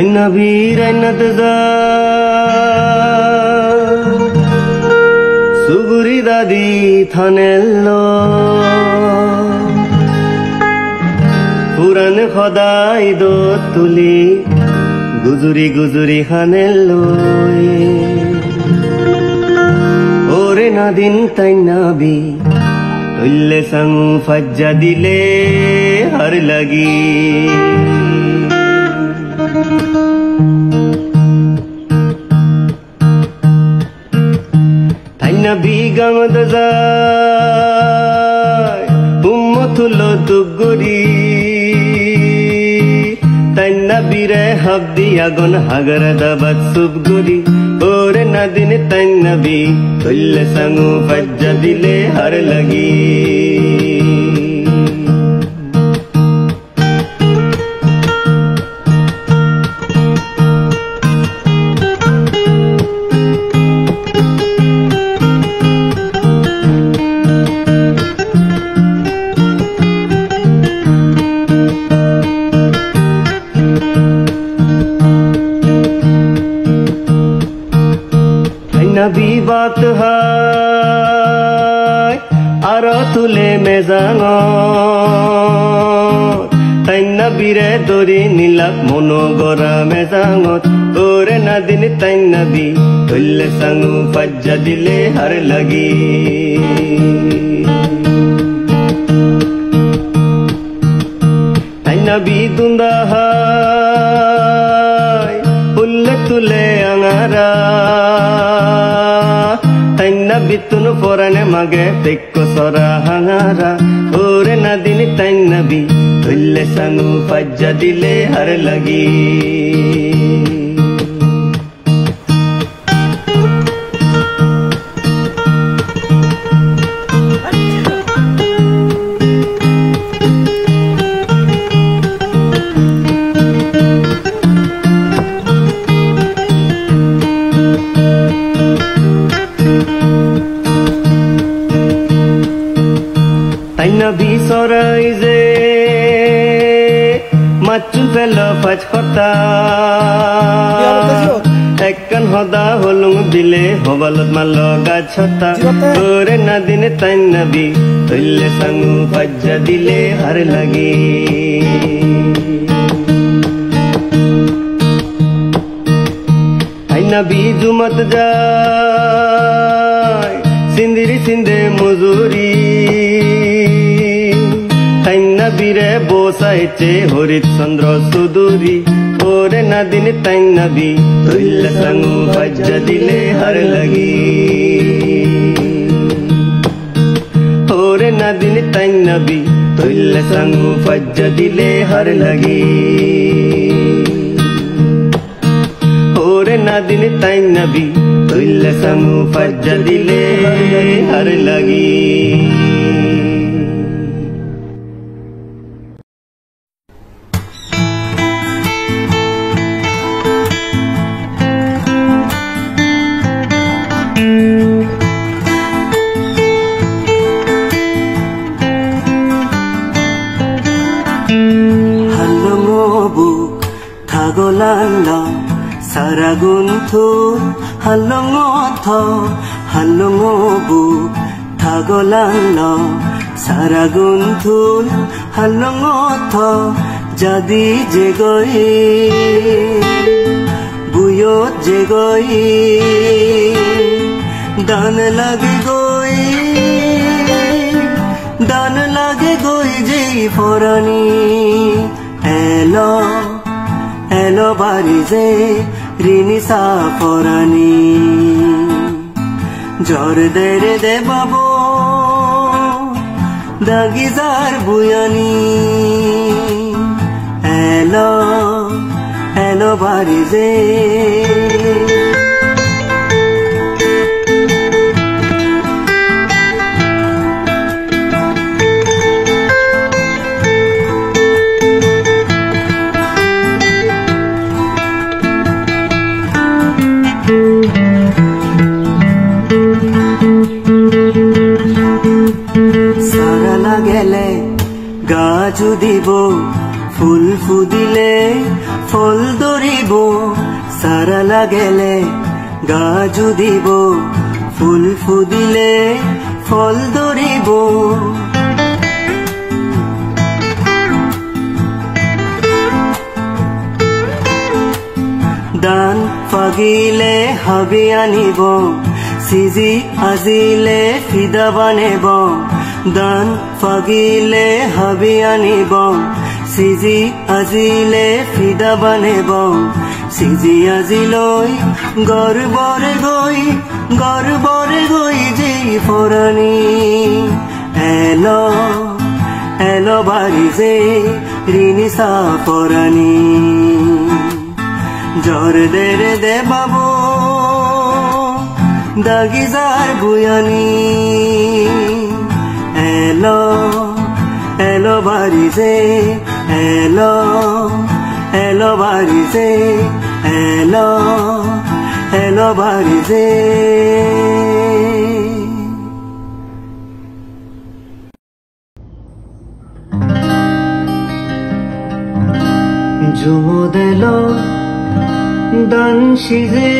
Nabi Rainatza Suguri Dadi Thanello Puran Khodai do Tuli Guzuri Guzuri Hanello Ore Nadin Tain Nabi Tulle Sang Fajja Dile Har Lagi Nabi Gamadazai Ummatullo Tuguri Tain Nabi re Habdi Agon Hagaradabat Subguri Ore Nadin Tain Nabi Tulle Sangu Fajja Dile Har Lagi Nabi baat hai aro tule mezangot Tain Nabi re dori nilak monogora mezangot Ore nadin Tain Nabi tulle sangu fajja dile har lagi Tain Nabi dunda hai ulle tule angara Nabi tunu porane mage tekko sora hangara Ore nadin Tain Nabi tulle sangu fajja dile har lagi Nabi sorai je machu felo faj khota ekkan hoda holung dile hobalot malo gachota ore nadin Tain Nabi tulle sangu fajja dile har lagi Tain Nabi jumat jay sindiri sinde muzuri Tain Nabi re bosaiche horit chandra suduri Ore nadin Tain Nabi tulle sangu fajja dile har lagi Ore nadin Tain Nabi tulle sangu fajja dile har lagi Ore nadin Tain Nabi tulle sangu fajja dile har lagi Saragunthul halongo bu thagolalo Saragunthul halongo jadi je goi buyot je goi dan lage goi je forani elo barize rini saforani jor dere de babo dagizar buyani elo barize Sarala gele gaju dibo ফুল ফুদিলে ফল ধরিব সারা লাগেলে গাজু দিব ফুল ফুদিলে ফল ধরিব দান ফাগিলে হাবি আনিব সিজি আজিলে ফিদা বানেব দান ফাগিলে হাবি আনিব সিজি আজিলে ফিদা বানেব সিজি আজিলৈ গর্বরে গই যে ফরানি এলো এলো বাড়ি যে ঋণী সাফরানি জর দে বাবু দাগিজার বুয়ানি এলো এলো বাড়ি যে এলো এলো বাড়ি যে এলো এলো বাড়ি যে জুমো দেলো দান সিজে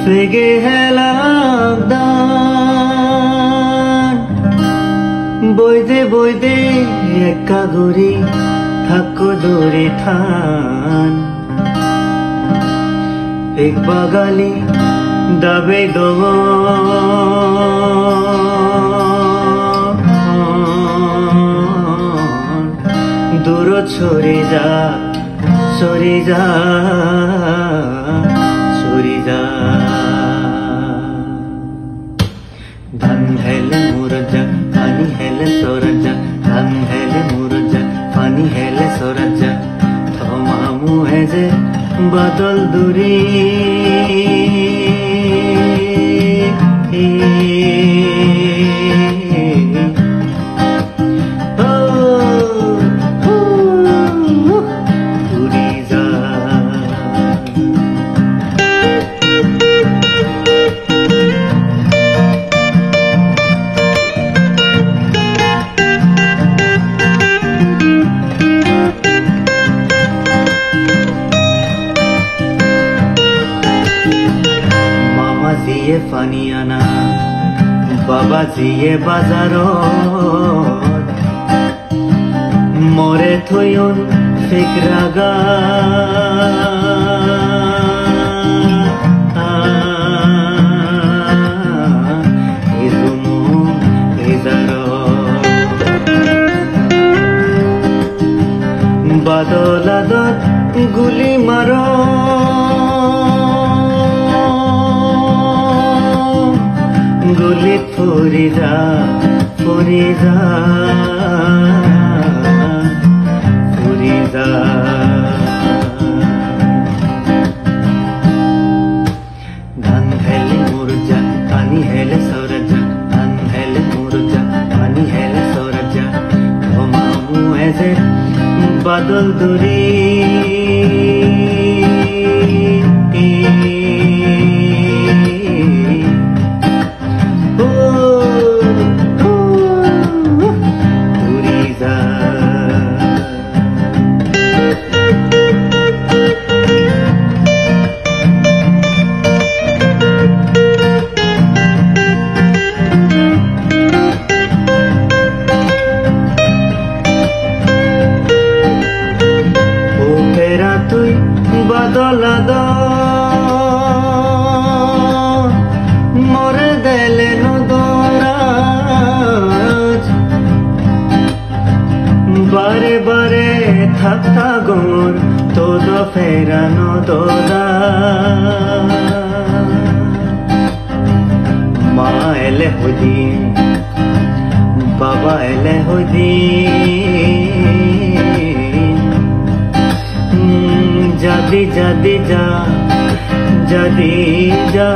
ফেগে হেলাবদান বইদে একা গরি থাকো দূরে থান এক বাগালি দাবে দগ দূর ছড়ে যা সরি যা ধান হেলে মুরজা পানি হেলে সরজা ধান হেলে মুরজা পানি হেলে সরজা থমামু হেজে বাদল দুরি ফানিয়ানা বাবা জিয়ে বাজারত মরে থয়ন ফিকরাগা বাদলাদত গুলি মারো গুলিত ফরিজা ফরিজা ফরিজা ধান হেলে মুরজা পানি হেলে সরজা ধান হেলে মুরজা পানি হেলে সরজা ঘুমামু এজে বাদল দুরি মরে দেলে নদরাজ বারে বারে থাকা গোর তোদ ফেরানো দোদা মা এলে হদিন বাবা এলে হদিন যদি যদি যা যদি যা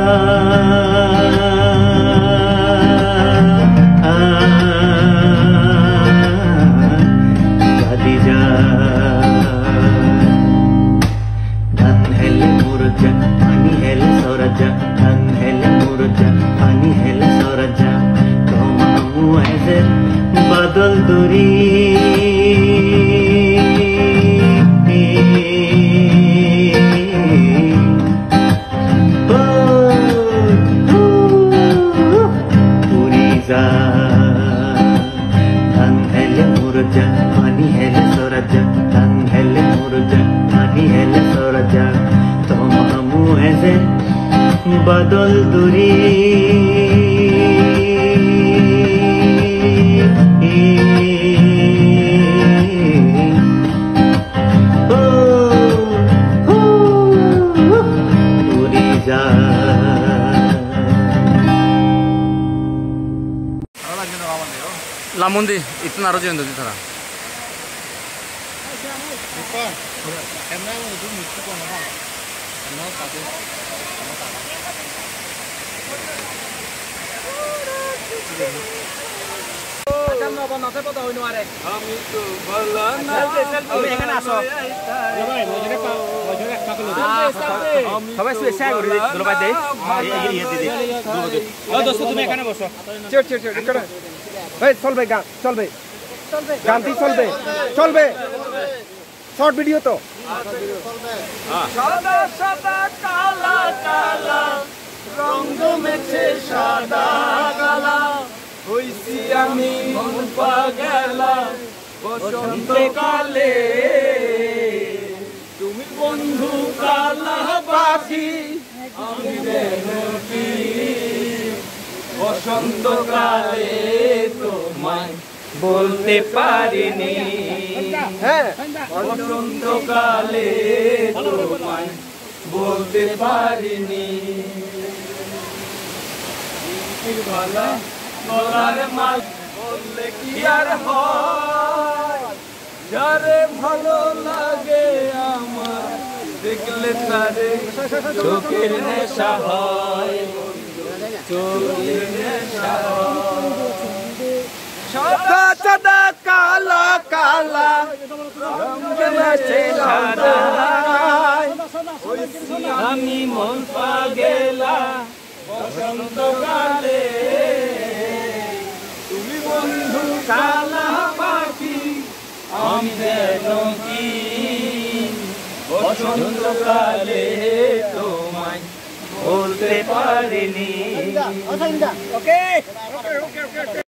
যদি যা ধান হেলে মুরজা পানি হেলে সরজা ধান হেলে মুরজা পানি হেলে সরজা ঘুমামু এজে বাদল দুরি जा पानी हेले सोरजा रंग हेले मुरझा पानी हेले सोरजा तुम हमू ऐसे बदल दूरी लामुंदी इतना रोज येऊन होती थोडा সবাই শুয়ে করে ধন্যবাদ দেই দোস্ত তুমি এখানে বসো চেট চেট চেট করে এই চলবে গান চলবে গানটি চলবে চলবে শর্ট ভিডিও তো সাদা সাদা কালা কালা রঙ মেছে সাদা কালা হইছি আমি মন পাগলা বসন্তকালে তুমি বন্ধু কালা পাখি আমি বেনকি বসন্তকালে তোমায় বলতে পারিনি বসন্তকালে তোমায় বলতে পারিনি গলার মাল বললে কি আর হয় যারে ভালো লাগে আমার দেখলে তারে চোখের নেশা হয় চোখের নেশা সাদা সাদা কালা কালা রঙে মেছে সাদা আমি মন পাগলা বসন্তকালে তুমি বন্ধু কালা পাখি আমি যেন কি বসন্তকালে তোমায় বলতে পারিনি ওকে ওকে ওকে ওকে